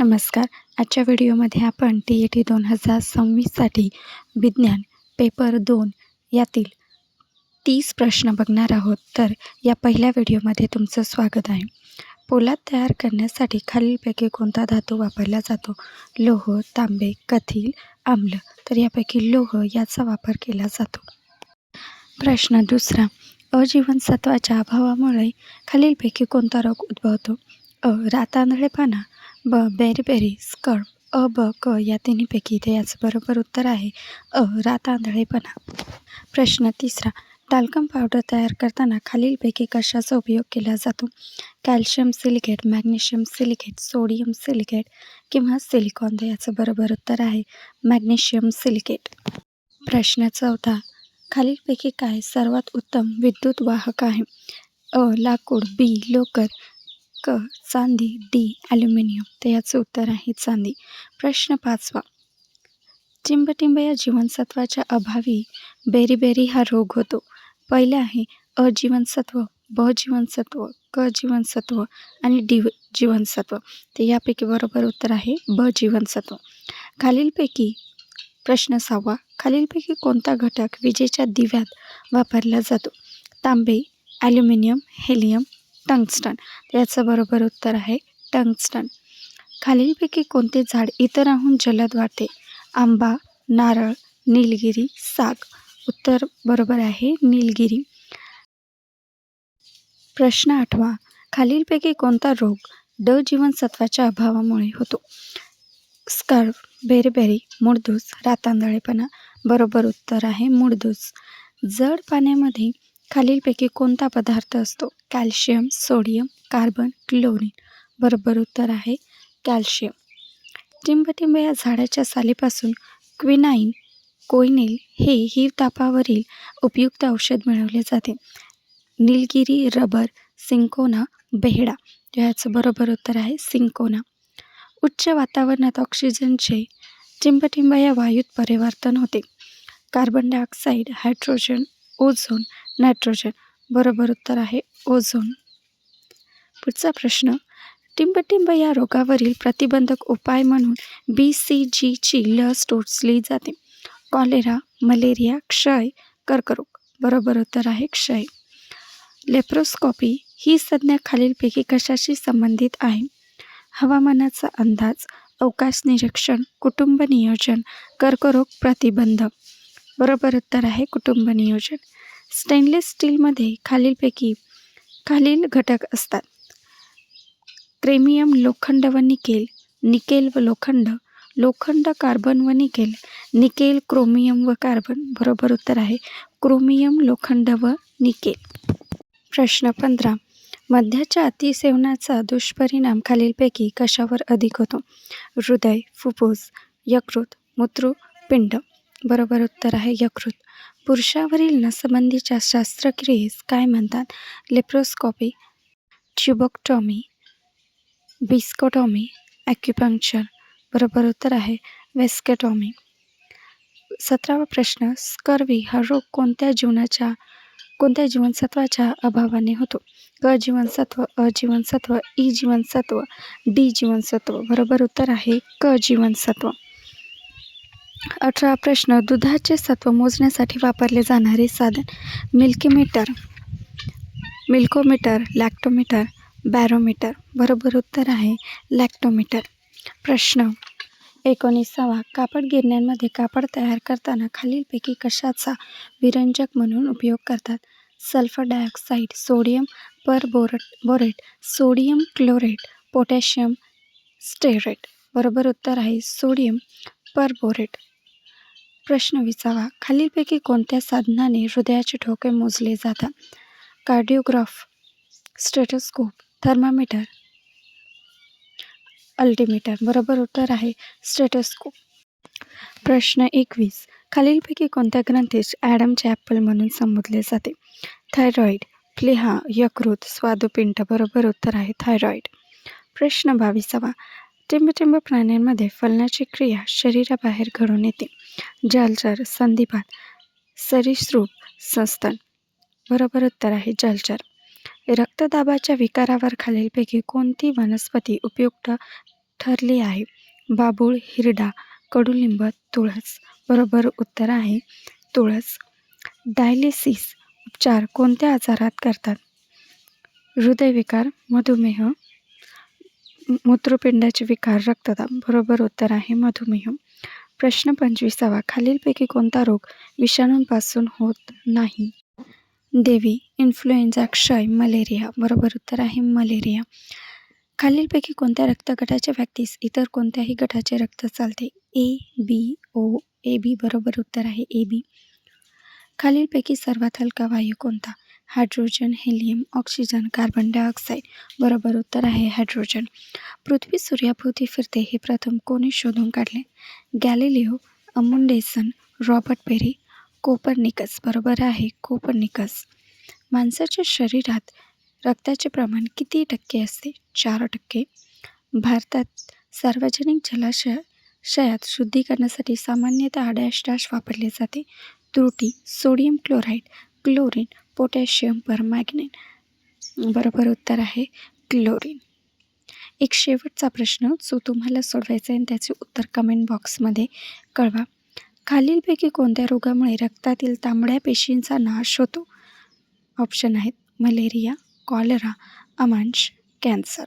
नमस्कार. आजच्या व्हिडिओमध्ये आपण TET 2026साठी विज्ञान पेपर 2 यातील 30 प्रश्न बघणार आहोत. तर या पहिल्या व्हिडिओमध्ये तुमचं स्वागत आहे. पोलाद तयार करण्यासाठी खालीलपैकी कोणता धातू वापरला जातो? लोह, तांबे, कथील, आम्ल. तर यापैकी लोह याचा वापर केला जातो. प्रश्न दुसरा. अजीवनसत्वाच्या अभावामुळे खालीलपैकी कोणता रोग उद्भवतो? अ. रातआंधळेपणा, ब. बेरी स्कर्व, अ, ब, क या तिन्हीपैकी. ते याचं बरोबर उत्तर आहे अ. रातआंधळेपणा. प्रश्न तिसरा. टाल्कम पावडर तयार करताना खालीलपैकी कशाचा उपयोग केला जातो? Calcium silicate, magnesium silicate, sodium silicate किंवा सिलिकॉन. तर याचं बरोबर उत्तर आहे मॅग्नेशियम सिलिकेट. प्रश्न चौथा. खालीलपैकी काय सर्वात उत्तम विद्युत वाहक आहे? अ. लाकूड, बी. लोकर, क. चांदी, डी. ॲल्युमिनियम. तर याचं उत्तर आहे चांदी. प्रश्न पाचवा. टिंबटिंब या जीवनसत्वाच्या अभावी बेरीबेरी हा रोग होतो. पहिला आहे अ जीवनसत्व, ब जीवनसत्व, क जीवनसत्व आणि डी जीवनसत्व. तर यापैकी बरोबर उत्तर आहे ब जीवनसत्व. खालीलपैकी प्रश्न 6वा. खालीलपैकी कोणता घटक विजेच्या दिव्यात वापरला जातो? तांबे, ॲल्युमिनियम, हेलियम, टंगस्टन. याचं बरोबर उत्तर आहे टंगस्टन. खालीलपैकी कोणते झाड इतरांहून जलद वाढते? आंबा, नारळ, निलगिरी, साग. उत्तर बरोबर आहे निलगिरी. प्रश्न 8वा. खालीलपैकी कोणता रोग ड जीवनसत्वाच्या अभावामुळे होतो? स्कर्व, बेरीबेरी, मूळदूस, रातआंधळेपणा. बरोबर उत्तर आहे मूळदूस. जड पाण्यामध्ये खालीलपैकी कोणता पदार्थ असतो? Calcium, sodium, carbon, chlorine. बरोबर उत्तर आहे कॅल्शियम. टिंबटिंब या झाडाच्या सालीपासून क्विनाईन, कोइनेल हे हिवतापावरील उपयुक्त औषध मिळवले जाते. निलगिरी, रबर, सिंकोना, बेहडा. याचं बरोबर उत्तर आहे सिंकोना. उच्च वातावरणात ऑक्सिजनचे टिंबटिंब या वायूत परिवर्तन होते. Carbon dioxide, hydrogen, ozone, nitrogen. बरोबर उत्तर आहे ओझोन. पुढचा प्रश्न. टिंबटिंब या रोगावरील प्रतिबंधक उपाय म्हणून BCGची लस टोचली जाते. कॉलेरा, मलेरिया, क्षय, कर्करोग. बरोबर उत्तर आहे क्षय. लेप्रोस्कोपी ही संज्ञा खालीलपैकी कशाशी संबंधित आहे? हवामानाचा अंदाज, अवकाश निरीक्षण, कुटुंब नियोजन, कर्करोग प्रतिबंध. बरोबर उत्तर आहे कुटुंब नियोजन. स्टेनलेस स्टीलमध्ये खालीलपैकी खालील घटक असतात? क्रोमियम, लोखंड व निकेल, निकेल व लोखंड, लोखंड, कार्बन व निकेल, निकेल, क्रोमियम व कार्बन. बरोबर उत्तर आहे क्रोमियम, लोखंड व निकेल. प्रश्न 15. मद्याच्या अतिसेवनाचा दुष्परिणाम खालीलपैकी कशावर अधिक होतो? हृदय, फुफ्फुस, यकृत, मूत्रपिंड. बरोबर उत्तर आहे यकृत. पुरुषावरील नसबंदीच्या शस्त्रक्रियेस काय म्हणतात? लेप्रोस्कोपी, ट्युबोक्टॉमी, बिस्कोटॉमी, ॲक्युपंक्चर. बरोबर उत्तर आहे वेस्केटॉमी. 17वा प्रश्न. स्कर्वी हा रोग कोणत्या जीवनसत्वाच्या अभावाने होतो? क जीवनसत्व, अ जीवनसत्व, ई जीवनसत्व, डी जीवनसत्व. बरोबर उत्तर आहे क जीवनसत्व. 18वा प्रश्न. दुधाचे सत्व मोजण्यासाठी वापरले जाणारे साधन? मिल्कोमीटर, लॅक्टोमीटर, बॅरोमीटर. बरोबर उत्तर आहे लॅक्टोमीटर. प्रश्न 19वा. कापड गिरण्यांमध्ये कापड तयार करताना खालीलपैकी कशाचा विरंजक म्हणून उपयोग करतात? Sulphur dioxide, sodium perborate, sodium chlorate, potassium stearate. बरोबर उत्तर आहे सोडियम परबोरेट. प्रश्न 20वा. खालीलपैकी कोणत्या साधनाने हृदयाचे ठोके मोजले जातात? कार्डिओग्राफ, स्टेथोस्कोप, थर्मामीटर, अल्टीमीटर. बरोबर उत्तर आहे स्टेथोस्कोप. प्रश्न 21. खालीलपैकी कोणत्या ग्रंथीस ॲडमचे ॲपल म्हणून संबोधले जाते? थायरॉईड, प्लीहा, यकृत, स्वादुपिंड. बरोबर उत्तर आहे थायरॉईड. प्रश्न 22वा. टिंबटिंब प्राण्यांमध्ये फलनाची क्रिया शरीराबाहेर घडून येते. जलचर, संधिपाद, सरीसृप, सस्तन. बरोबर उत्तर आहे जलचर. रक्तदाबाच्या विकारावर खालीलपैकी कोणती वनस्पती उपयुक्त ठरले आहे? बाभूळ, हिरडा, कडुलिंब, तुळस. बरोबर उत्तर आहे तुळस. डायलिसिस उपचार कोणत्या आजारात करतात? हृदयविकार, मधुमेह, मूत्रपिंडाचे विकार, रक्तदाब. बरोबर उत्तर आहे मधुमेह. प्रश्न 25वा. खालीलपैकी कोणता रोग विषाणूंपासून होत नाही? देवी, इन्फ्लुएन्झा, क्षय, मलेरिया. बरोबर उत्तर आहे मलेरिया. खालीलपैकी कोणत्या रक्तगटाच्या व्यक्तीस इतर कोणत्याही गटाचे रक्त चालते? ए, बी, ओ, ए बी. बरोबर उत्तर आहे ए बी. खालीलपैकी सर्वात हलका वायू कोणता? Hydrogen, helium, oxygen, carbon dioxide. बरोबर उत्तर आहे हायड्रोजन. पृथ्वी सूर्याभोवती फिरते हे प्रथम कोणी शोधून काढले? Galileo, Amundsen, Robert Peary, Copernicus. बरोबर आहे कोपर्निकस. माणसाच्या शरीरात रक्ताचे प्रमाण किती टक्के असते? 4%. भारतात सार्वजनिक जलाशयात शुद्धीकरणासाठी सामान्यतः डॅश वापरले जाते? त्रुटी, सोडियम क्लोराईड, क्लोरीन, पोटॅशियम परमॅंगनेट. बरोबर उत्तर आहे क्लोरीन. एक शेवटचा प्रश्न जो तुम्हाला सोडवायचा आहे आणि त्याचे उत्तर कमेंट बॉक्समध्ये कळवा. खालीलपैकी कोणत्या रोगामुळे रक्तातील तांबड्या पेशींचा नाश होतो? ऑप्शन आहेत मलेरिया, कॉलरा, अमांश, कॅन्सर.